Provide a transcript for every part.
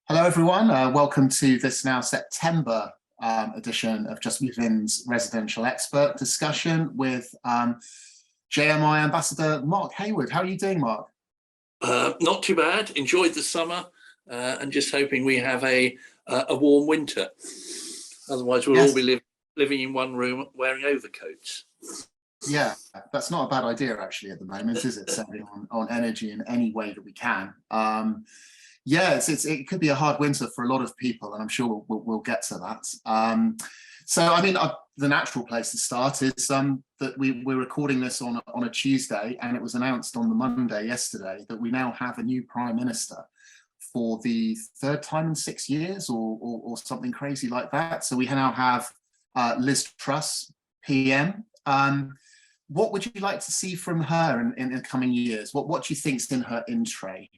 Hello, everyone. Welcome to this now September edition of Just Move In's residential expert discussion with JMI Ambassador Mark Hayward. How are you doing, Mark? Not too bad. Enjoyed the summer and just hoping we have a warm winter. Otherwise, we'll all be living in one room wearing overcoats. Yeah, that's not a bad idea, actually, at the moment, is it? Saving on energy in any way that we can. Yeah, it could be a hard winter for a lot of people, and I'm sure we'll get to that. So, I mean, the natural place to start is that we're recording this on a Tuesday, and it was announced on the Monday yesterday that we now have a new Prime Minister for the third time in 6 years or something crazy like that. So we now have Liz Truss, PM. What would you like to see from her in the coming years? What do you think's in her in tray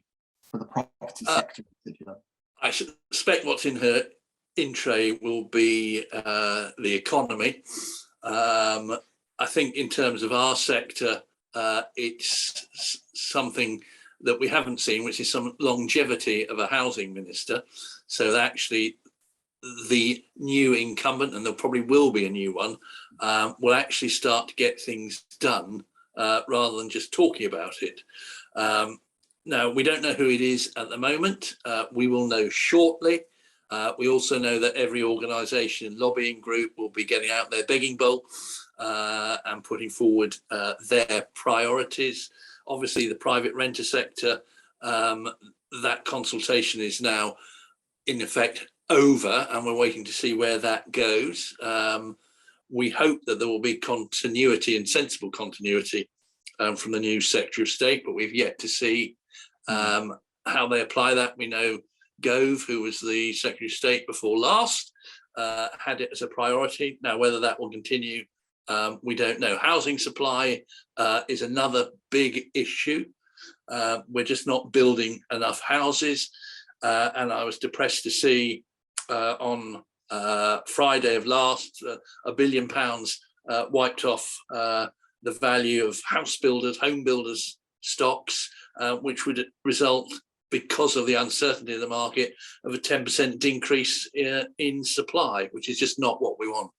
for the property sector in particular? I suspect what's in her in tray will be the economy. I think in terms of our sector, it's something that we haven't seen, which is some longevity of a housing minister. So that actually the new incumbent, and there probably will be a new one, will actually start to get things done rather than just talking about it. Now, we don't know who it is at the moment. We will know shortly. We also know that every organisation and lobbying group will be getting out their begging bowl and putting forward their priorities. Obviously, the private renter sector, that consultation is now in effect over, and we're waiting to see where that goes. We hope that there will be continuity and sensible continuity from the new Secretary of State, but we've yet to see how they apply that. We know Gove, who was the Secretary of State before last, had it as a priority. Now, whether that will continue, we don't know. Housing supply is another big issue. We're just not building enough houses. And I was depressed to see on Friday of last, £1 billion wiped off the value of house builders, home builders stocks, which would result, because of the uncertainty of the market, of a 10% increase in supply, which is just not what we want.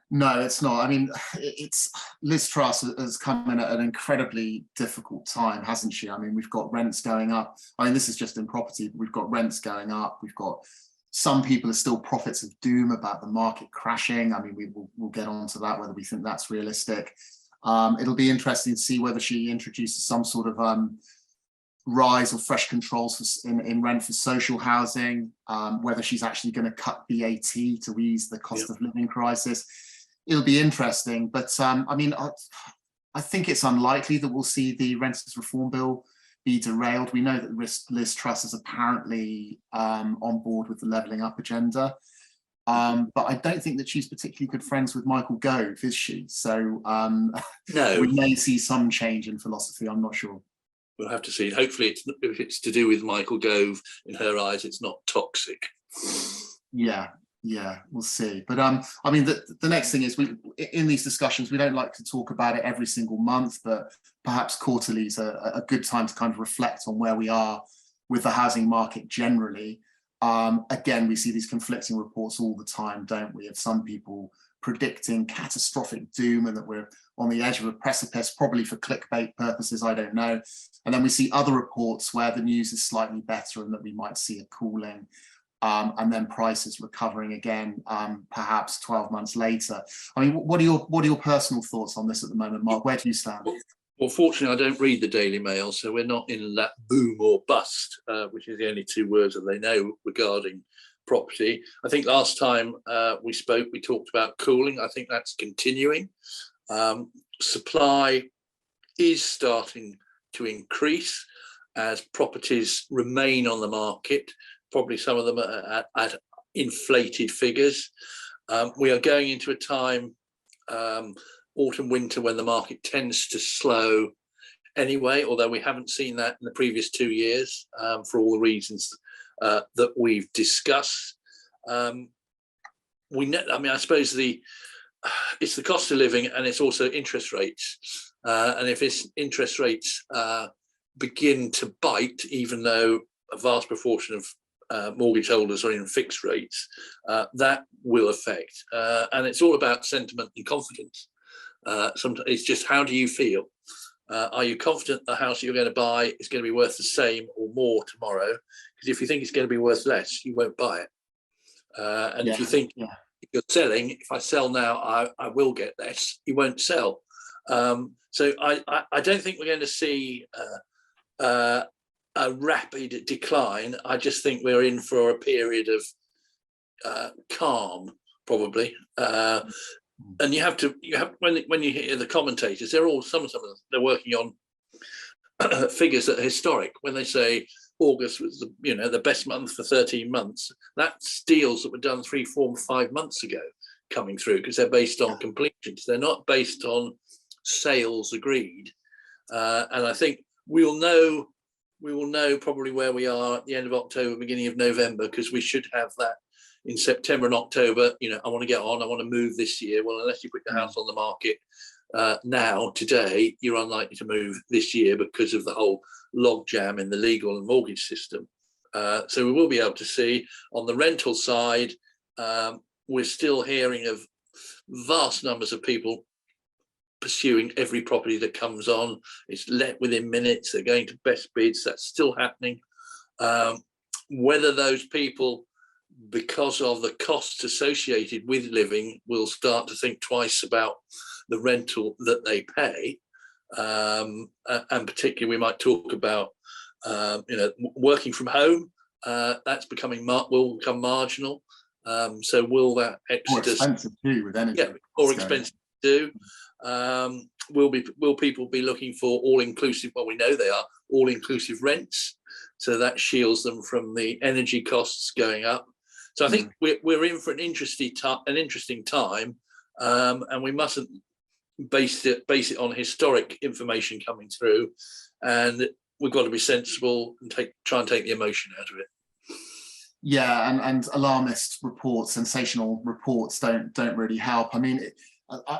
No, it's not. I mean, it's Liz Truss has come in at an incredibly difficult time, hasn't she? I mean, we've got rents going up. I mean, this is just in property, but we've got rents going up. We've got some people are still prophets of doom about the market crashing. I mean, we'll get on to that, whether we think that's realistic. It'll be interesting to see whether she introduces some sort of rise or fresh controls in rent for social housing, whether she's actually going to cut VAT to ease the cost of living crisis. It'll be interesting, but I mean, I think it's unlikely that we'll see the Renters Reform Bill be derailed. We know that Liz Truss is apparently on board with the levelling up agenda, but I don't think that she's particularly good friends with Michael Gove, is she? So no, we may see some change in philosophy. I'm not sure. We'll have to see. Hopefully, if it's to do with Michael Gove, in her eyes, it's not toxic. Yeah, we'll see. But I mean, the next thing is, in these discussions, we don't like to talk about it every single month, but perhaps quarterly is a good time to kind of reflect on where we are with the housing market generally. Again, we see these conflicting reports all the time, don't we, of some people predicting catastrophic doom and that we're on the edge of a precipice, probably for clickbait purposes, I don't know. And then we see other reports where the news is slightly better and that we might see a cooling. And then prices recovering again, perhaps 12 months later. I mean, what are your personal thoughts on this at the moment, Mark? Where do you stand? Well, fortunately, I don't read the Daily Mail, so we're not in that boom or bust, which is the only two words that they know regarding property. I think last time we spoke, we talked about cooling. I think that's continuing. Supply is starting to increase as properties remain on the market. Probably some of them at inflated figures. We are going into a time, autumn, winter, when the market tends to slow anyway, although we haven't seen that in the previous 2 years for all the reasons that we've discussed. I suppose it's the cost of living, and it's also interest rates. And if interest rates begin to bite, even though a vast proportion of mortgage holders are in fixed rates, that will affect. And it's all about sentiment and confidence. Sometimes it's just, how do you feel? Are you confident the house you're going to buy is going to be worth the same or more tomorrow? Because if you think it's going to be worth less, you won't buy it. And if you think you're selling, if I sell now, I will get less, you won't sell. So I don't think we're going to see a rapid decline. I just think we're in for a period of calm, probably. And you have when you hear the commentators, they're all some of them they're working on figures that are historic. When they say August was the best month for 13 months, that's deals that were done 3, 4, 5 months ago coming through, because they're based on completions. They're not based on sales agreed. And I think we will know probably where we are at the end of October, beginning of November, because we should have that in September and October. I want to get on, I want to move this year. Well, unless you put your house on the market now, today, you're unlikely to move this year because of the whole logjam in the legal and mortgage system. So we will be able to see on the rental side, we're still hearing of vast numbers of people pursuing every property that comes on. It's let within minutes, they're going to best bids, that's still happening. Whether those people, because of the costs associated with living, will start to think twice about the rental that they pay, and particularly we might talk about working from home. That's will become marginal. So will that exodus, more expensive too with energy? more expensive too. Will people be looking for all-inclusive? Well, we know they are all-inclusive rents, so that shields them from the energy costs going up. So I think we're in for an interesting time, and we mustn't base it on historic information coming through, and we've got to be sensible and try and take the emotion out of it. Yeah, and alarmist reports, sensational reports don't really help. I mean,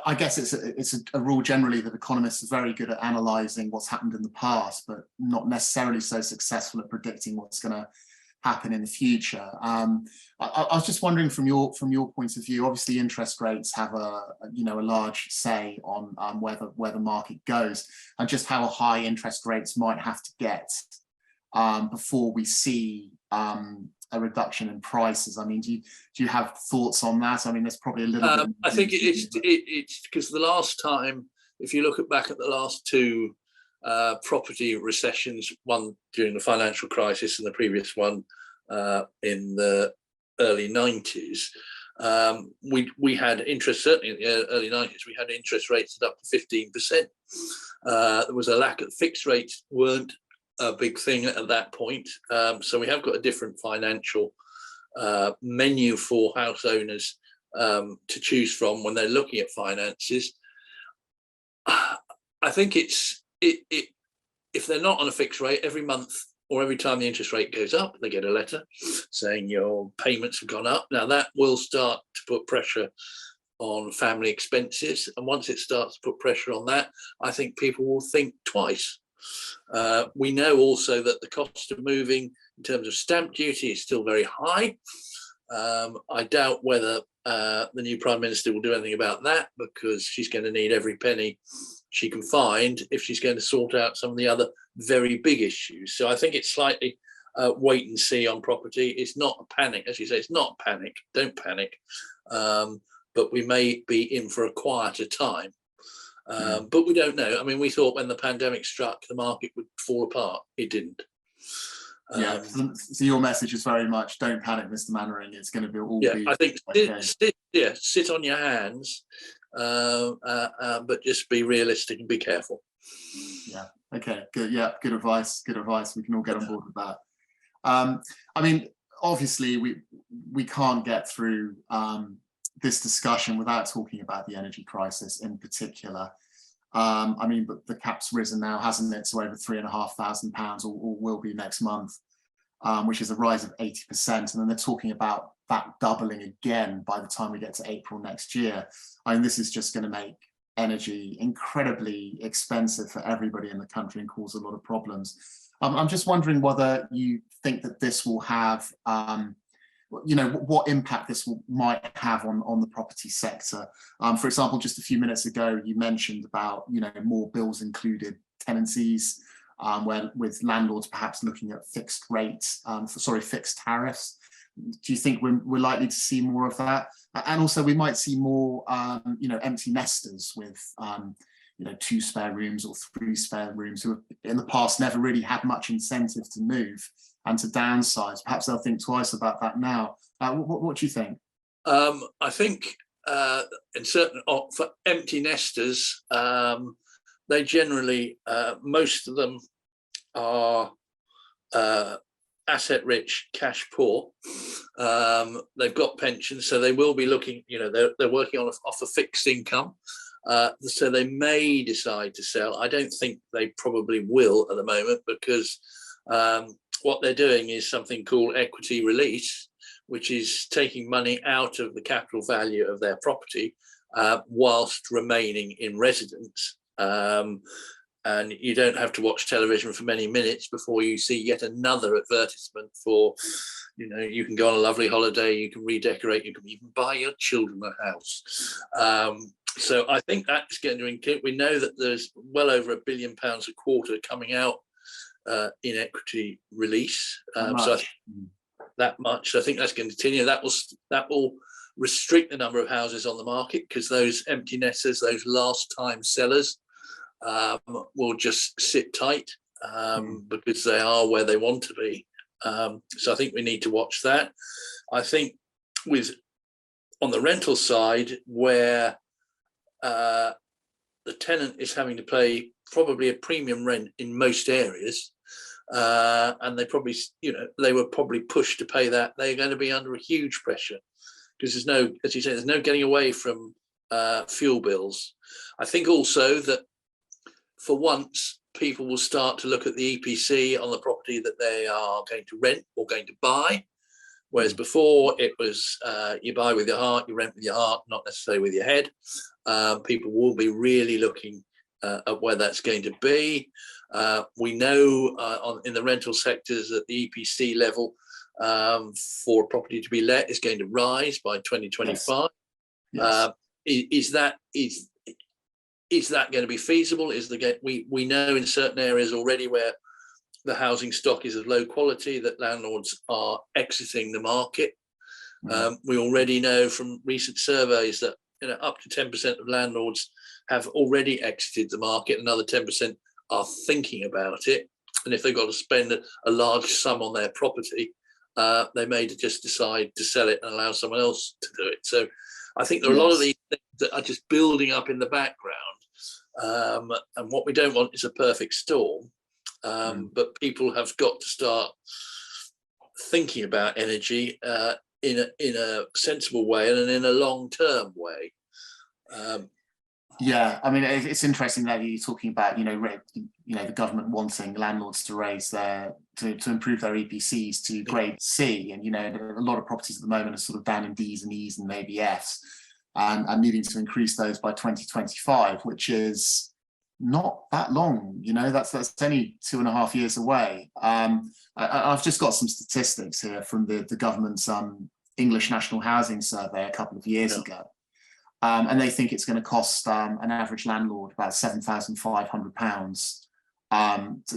I guess it's a rule generally that economists are very good at analysing what's happened in the past, but not necessarily so successful at predicting what's going to happen in the future. I was just wondering, from your point of view, obviously interest rates have a large say on where the market goes, and just how high interest rates might have to get before we see a reduction in prices. I mean, do you have thoughts on that? I mean, there's probably a little bit. I think it's because the last time, if you look back at the last two property recessions, one during the financial crisis and the previous one in the early 90s, we had interest, certainly in the early 90s, we had interest rates at up to 15%. There was a lack of fixed rates, weren't a big thing at that point. So we have got a different financial menu for house owners to choose from when they're looking at finances. I think if they're not on a fixed rate, every month or every time the interest rate goes up, they get a letter saying your payments have gone up. Now that will start to put pressure on family expenses. And once it starts to put pressure on that, I think people will think twice. We know also that the cost of moving in terms of stamp duty is still very high. I doubt whether the new Prime Minister will do anything about that, because she's going to need every penny she can find if she's going to sort out some of the other very big issues. So I think it's slightly wait and see on property. It's not a panic, as you say, it's not panic, don't panic. But we may be in for a quieter time. But we don't know. I mean, we thought when the pandemic struck, the market would fall apart. It didn't. So your message is very much, don't panic, Mr. Mannering. It's going to be all. Yeah, I think sit on your hands, but just be realistic and be careful. Yeah. Okay. Good. Yeah. Good advice. Good advice. We can all get on board with that. I mean, obviously, we can't get through this discussion without talking about the energy crisis in particular. I mean, but the cap's risen now, hasn't it, to over £3,500, or will be next month, which is a rise of 80%. And then they're talking about that doubling again by the time we get to April next year. I mean, this is just going to make energy, incredibly expensive for everybody in the country and cause a lot of problems. I'm just wondering whether you think that this will have, what impact this might have on the property sector. For example, just a few minutes ago, you mentioned about, more bills included tenancies, where with landlords perhaps looking at fixed rates, fixed tariffs. Do you think we're likely to see more of that? And also we might see more, empty nesters with, 2 spare rooms or 3 spare rooms who have in the past never really had much incentive to move and to downsize. Perhaps they'll think twice about that now. What do you think? I think in certain for empty nesters, they generally, most of them are asset rich, cash poor. They've got pensions, so they will be looking, they're working off a fixed income. So they may decide to sell. I don't think they probably will at the moment, because what they're doing is something called equity release, which is taking money out of the capital value of their property whilst remaining in residence. And you don't have to watch television for many minutes before you see yet another advertisement for, you can go on a lovely holiday, you can redecorate, you can even buy your children a house. So I think that's going to include, we know that there's well over £1 billion a quarter coming out in equity release. So that much, I think that's going to continue. That will restrict the number of houses on the market, because those empty nesters, those last time sellers, will just sit tight because they are where they want to be. So I think we need to watch that. I think on the rental side, where the tenant is having to pay probably a premium rent in most areas, and they probably, they were probably pushed to pay that, they're going to be under a huge pressure, because there's no, as you say, there's no getting away from fuel bills. I think also that for once, people will start to look at the EPC on the property that they are going to rent or going to buy. Whereas before it was you buy with your heart, you rent with your heart, not necessarily with your head. People will be really looking at where that's going to be. We know in the rental sectors that the EPC level for a property to be let is going to rise by 2025. Yes. Yes. Is that going to be feasible? We know in certain areas already where the housing stock is of low quality that landlords are exiting the market. We already know from recent surveys that up to 10% of landlords have already exited the market. Another 10% are thinking about it, and if they've got to spend a large sum on their property, they may just decide to sell it and allow someone else to do it. So I think there are a lot of these things that are just building up in the background, and what we don't want is a perfect storm. But people have got to start thinking about energy in a sensible way and in a long-term way. Yeah, I mean, it's interesting that you're talking about, the government wanting landlords to raise to improve their EPCs to grade C, and a lot of properties at the moment are sort of down in Ds and Es and maybe Fs, and needing to increase those by 2025, which is not that long. That's only 2.5 years away. I've just got some statistics here from the government's English National Housing Survey a couple of years ago. And they think it's going to cost an average landlord about £7,500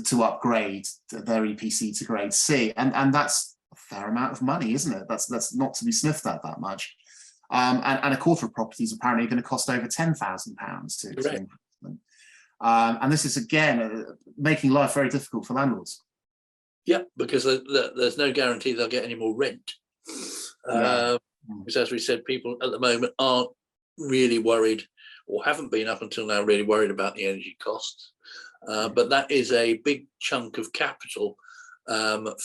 to upgrade their EPC to grade C. And that's a fair amount of money, isn't it? That's not to be sniffed at that much. And a quarter of properties apparently going to cost over £10,000 to improve them. And this is, again, making life very difficult for landlords. Yeah, because there's no guarantee they'll get any more rent. Because as we said, people at the moment aren't really worried, or haven't been up until now really worried about the energy costs. But that is a big chunk of capital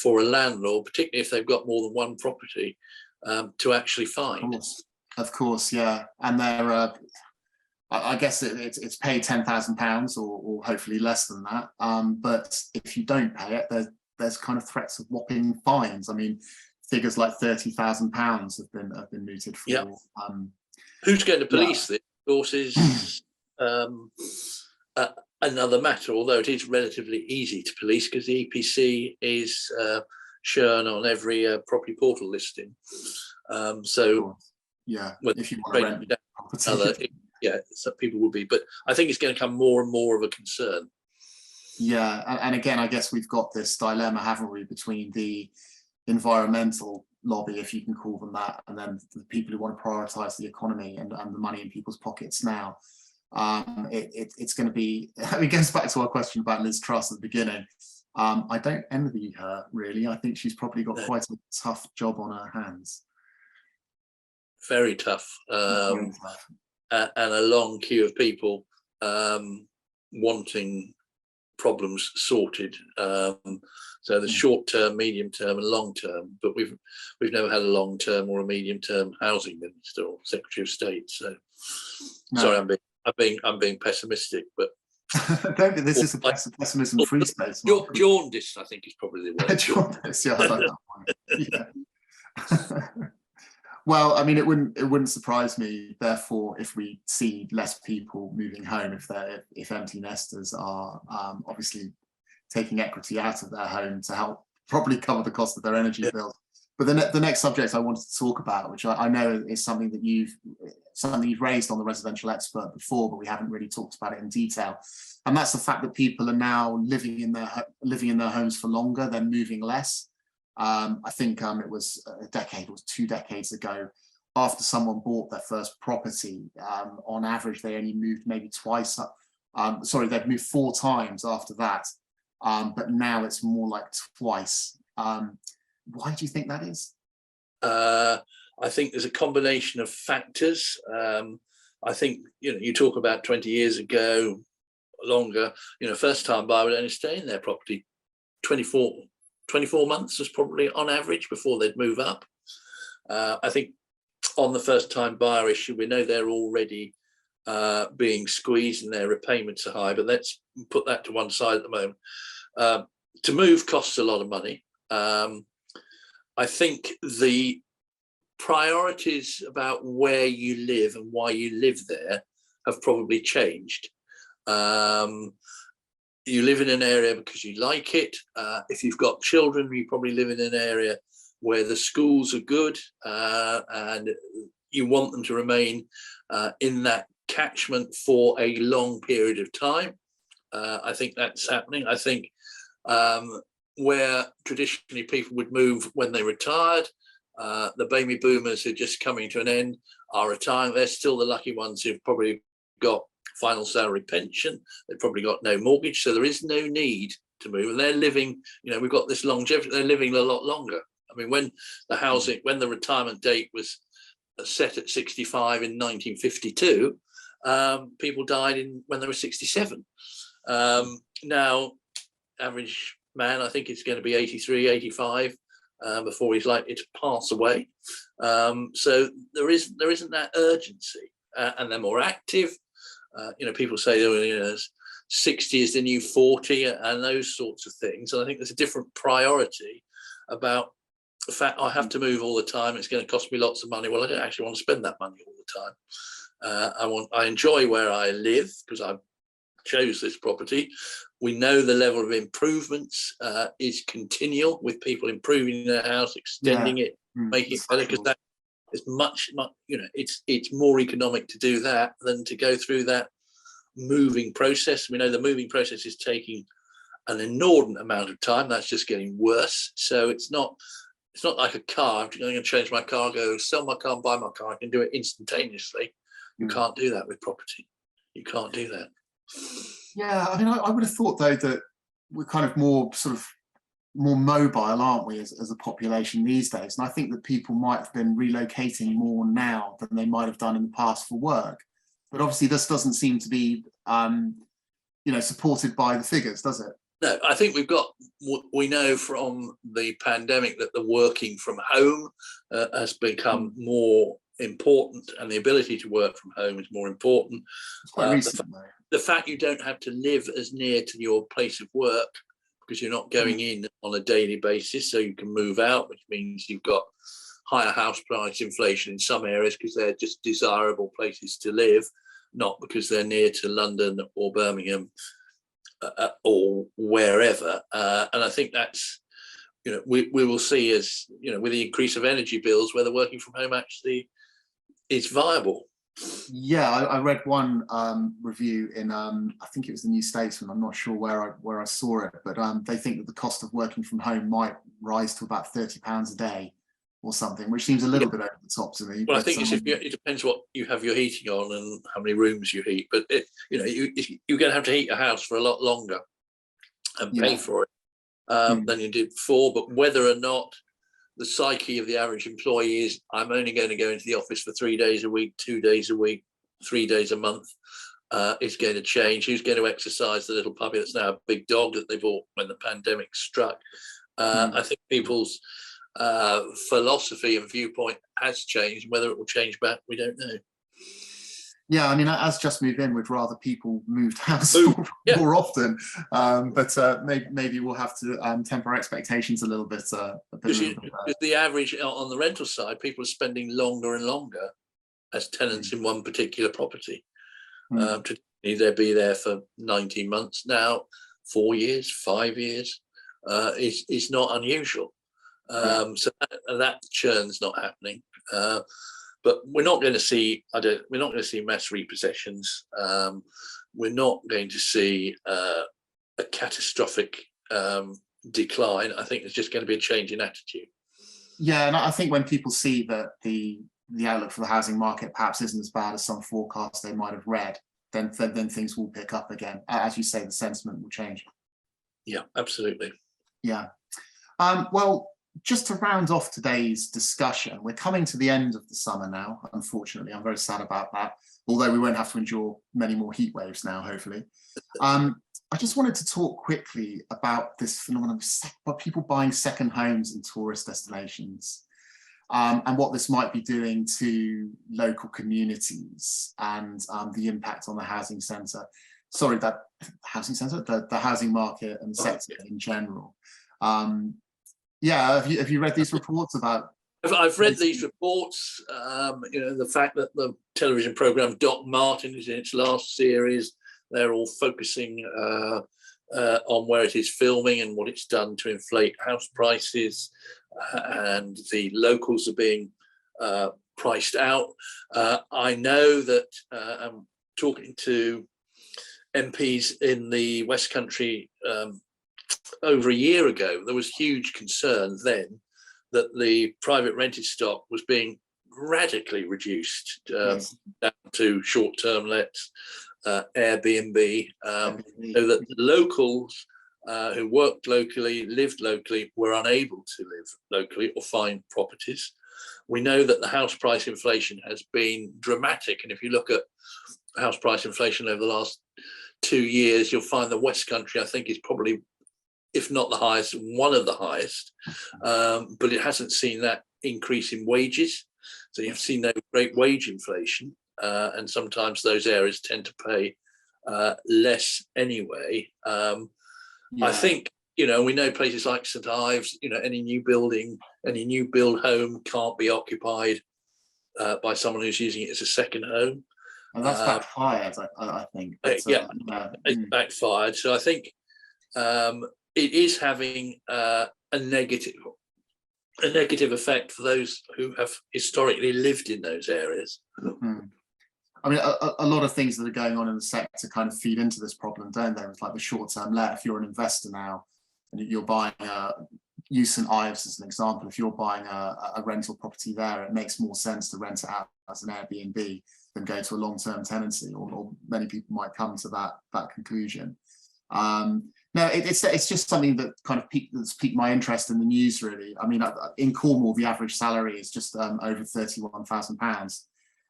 for a landlord, particularly if they've got more than one property, to actually find. Of course, yeah. And they're, I guess it's paid £10,000 or hopefully less than that. But if you don't pay it, there's kind of threats of whopping fines. I mean, figures like £30,000 have been mooted for. Who's going to police this? Of course, is another matter, although it is relatively easy to police because the EPC is shown on every property portal listing. So yeah, if you want to rent property. Yeah, some people will be, but I think it's going to become more and more of a concern. Yeah, and again, I guess we've got this dilemma, haven't we, between the environmental lobby, if you can call them that, and then the people who want to prioritise the economy and the money in people's pockets now. It's going to be, it goes back to our question about Liz Truss at the beginning. I don't envy her, really. I think she's probably got quite a tough job on her hands. Very tough. And a long queue of people wanting problems sorted. So the short term, medium term, and long term. But we've never had a long term or a medium term housing minister or Secretary of State. So sorry, I'm being pessimistic, but don't think this is a pessimism-free space. Jaundiced, I think, is probably the word. Jaundiced, yeah, I like that one. Yeah. Well, I mean, it wouldn't surprise me, therefore, if we see less people moving home if empty nesters are obviously taking equity out of their home to help probably cover the cost of their energy bills. But the next subject I wanted to talk about, which I know is something that you've raised on the residential expert before, but we haven't really talked about it in detail, and that's the fact that people are now living in their homes for longer, they're moving less. I think it was a decade or 2 decades ago, after someone bought their first property, on average they only moved maybe twice. They've moved 4 times after that, but now it's more like twice. Why do you think that is? I think there's a combination of factors. I think, you talk about 20 years ago, longer, first time buyer would only stay in their property 24 months was probably on average before they'd move up. I think on the first time buyer issue, we know they're already being squeezed and their repayments are high, but let's put that to one side at the moment. To move costs a lot of money. I think the priorities about where you live and why you live there have probably changed. You live in an area because you like it. If you've got children, you probably live in an area where the schools are good and you want them to remain in that catchment for a long period of time. I think that's happening. I think where traditionally people would move when they retired, the baby boomers who are just coming to an end are retiring. They're still the lucky ones who've probably got final salary pension. They've probably got no mortgage, so there is no need to move. And they're living, we've got this longevity. They're living a lot longer. I mean, when the retirement date was set at 65 in 1952, people died when they were 67. Now, average man, I think it's going to be 83, 85 before he's likely to pass away. So there isn't that urgency, and they're more active. People say 60 is the new 40 and those sorts of things. And I think there's a different priority about the fact I have to move all the time. It's going to cost me lots of money. Well, I don't actually want to spend that money all the time. I enjoy where I live because I chose this property. We know the level of improvements is continual, with people improving their house, extending it, making it better, because that is much, it's more economic to do that than to go through that moving process. We know the moving process is taking an inordinate amount of time. That's just getting worse. So it's not like a car. If you're going to change my car, go sell my car and buy my car, I can do it instantaneously. You can't do that with property. You can't do that. Yeah, I mean, I would have thought though that we're kind of more mobile, aren't we, as a population these days? And I think that people might have been relocating more now than they might have done in the past for work. But obviously this doesn't seem to be, supported by the figures, does it? No, I think we know from the pandemic that the working from home has become more important, and the ability to work from home is more important. Quite recent, the fact you don't have to live as near to your place of work because you're not going in on a daily basis, so you can move out, which means you've got higher house price inflation in some areas because they're just desirable places to live. not because they're near to London or Birmingham or wherever. And I think that's, we will see, as with the increase of energy bills, whether working from home actually is viable. Yeah, I read one review in I think it was the New Statesman. I'm not sure where I saw it, but they think that the cost of working from home might rise to about £30 a day or something, which seems a little bit over the top to me. Well, I think it depends what you have your heating on and how many rooms you heat. But you're going to have to heat a house for a lot longer and pay for it than you did before. But whether or not the psyche of the average employee is, I'm only going to go into the office for 3 days a week, 2 days a week, 3 days a month, is going to change. Who's going to exercise the little puppy that's now a big dog that they bought when the pandemic struck? I think people's philosophy and viewpoint has changed. Whether it will change back, we don't know. Yeah, I mean, as Just Move In, we'd rather people moved house more often, but maybe we'll have to temper our expectations a little bit. Because the average on the rental side, people are spending longer and longer as tenants in one particular property. They'll be there for 19 months now, 4 years, 5 years. Is not unusual. So that churn's not happening. But we're not going to see. We're not going to see mass repossessions. We're not going to see a catastrophic decline. I think there's just going to be a change in attitude. Yeah, and I think when people see that the outlook for the housing market perhaps isn't as bad as some forecasts they might have read, then things will pick up again. As you say, the sentiment will change. Yeah, absolutely. Yeah. Well, just to round off today's discussion, we're coming to the end of the summer now, unfortunately. I'm very sad about that, although we won't have to endure many more heat waves now, hopefully. I just wanted to talk quickly about this phenomenon of people buying second homes in tourist destinations, and what this might be doing to local communities and the impact on the housing centre. Sorry, the housing market and sector in general. Yeah, have you read these reports about? I've read these reports. The fact that the television programme Doc Martin is in its last series, they're all focusing on where it is filming and what it's done to inflate house prices, and the locals are being priced out. I know that I'm talking to MPs in the West Country over a year ago. There was huge concern then that the private rented stock was being radically reduced down to short-term lets, Airbnb, so that the locals who worked locally, lived locally, were unable to live locally or find properties. We know that the house price inflation has been dramatic, and if you look at house price inflation over the last 2 years, you'll find the West Country, I think, is probably, if not the highest, one of the highest, but it hasn't seen that increase in wages. So you've seen no great wage inflation, and sometimes those areas tend to pay less anyway. I think, we know places like St Ives, any new build home can't be occupied by someone who's using it as a second home. And that's backfired, I think. It backfired. So I think it is having a negative effect for those who have historically lived in those areas. I mean, a lot of things that are going on in the sector kind of feed into this problem, don't they? It's like the short-term let. If you're an investor now and you're buying use St Ives as an example, if you're buying a rental property there, it makes more sense to rent it out as an Airbnb than go to a long-term tenancy, or many people might come to that conclusion. No, it's just something that kind of that's piqued my interest in the news, really. I mean, in Cornwall, the average salary is just over £31,000,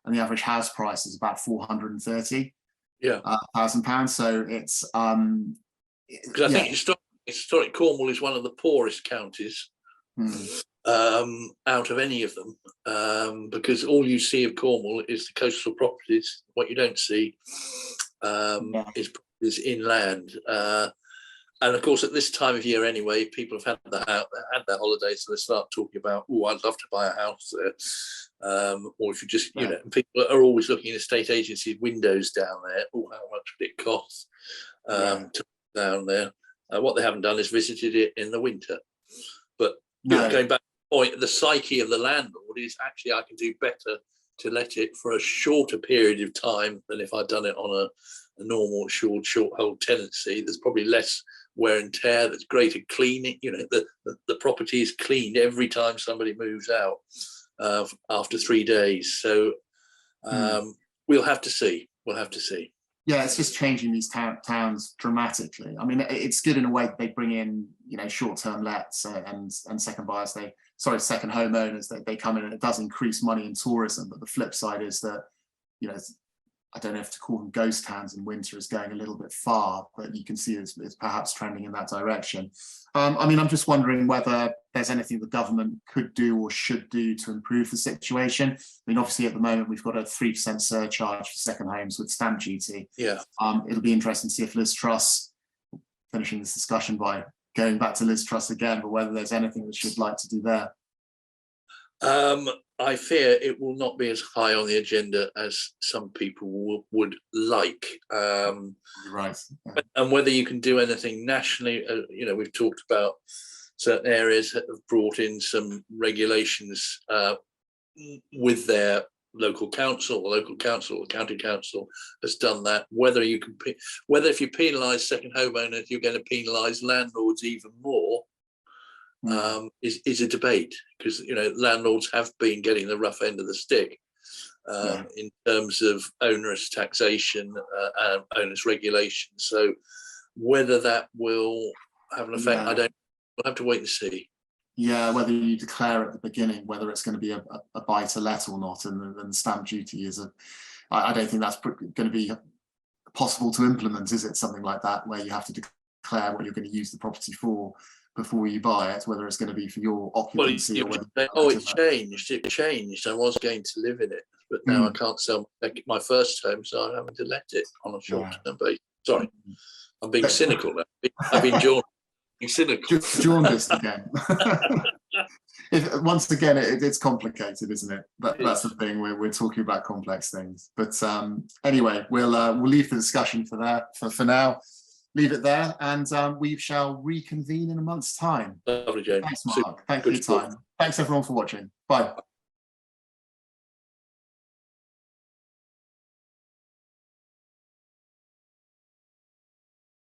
and the average house price is about £430,000. So it's because I think historic Cornwall is one of the poorest counties out of any of them, because all you see of Cornwall is the coastal properties. What you don't see is inland. And of course, at this time of year anyway, people have had their holidays, so they start talking about, I'd love to buy a house or if you just, you know, people are always looking at estate agency windows down there. Oh, how much would it cost to down there? What they haven't done is visited it in the winter. But you know, going back to the point, the psyche of the landlord is actually, I can do better to let it for a shorter period of time than if I'd done it on a normal short hold tenancy. There's probably less wear and tear. There's greater cleaning. You know, the property is cleaned every time somebody moves out after 3 days. So we'll have to see. We'll have to see. Yeah, it's just changing these towns dramatically. I mean, it's good in a way that they bring in, you know, short-term lets and second buyers. Second homeowners. They come in, and it does increase money in tourism. But the flip side is that, you know, I don't know if to call them ghost towns in winter is going a little bit far, but you can see it's perhaps trending in that direction. I mean, I'm just wondering whether there's anything the government could do or should do to improve the situation. I mean, obviously at the moment we've got a 3% surcharge for second homes with stamp duty. Yeah. It'll be interesting to see if Liz Truss, finishing this discussion by going back to Liz Truss again, but whether there's anything that she'd like to do there. I fear it will not be as high on the agenda as some people would like. Right. Yeah. And whether you can do anything nationally, you know, we've talked about certain areas that have brought in some regulations with their local council, or county council has done that. Whether if you penalise second homeowners, you're going to penalise landlords even more. Is a debate, because, you know, landlords have been getting the rough end of the stick in terms of onerous taxation and onerous regulation. So whether that will have an effect, we'll have to wait and see. Yeah, whether you declare at the beginning whether it's going to be a buy to let or not, and then the stamp duty is I don't think that's going to be possible to implement, is it? Something like that, where you have to declare what you're going to use the property for before you buy it, whether it's going to be for your occupancy or whether it changed. I was going to live in it, but now I can't sell my first home, so I'm having to let it on a short-term basis. Sorry, I'm being cynical now. I've been cynical. Jaundiced again. Once again, it's complicated, isn't it? That's the thing. We're talking about complex things. But anyway, we'll leave the discussion for now. Leave it there, and we shall reconvene in a month's time. Lovely, James. Thanks, Mark. Thanks for your time. Thanks, everyone, for watching. Bye.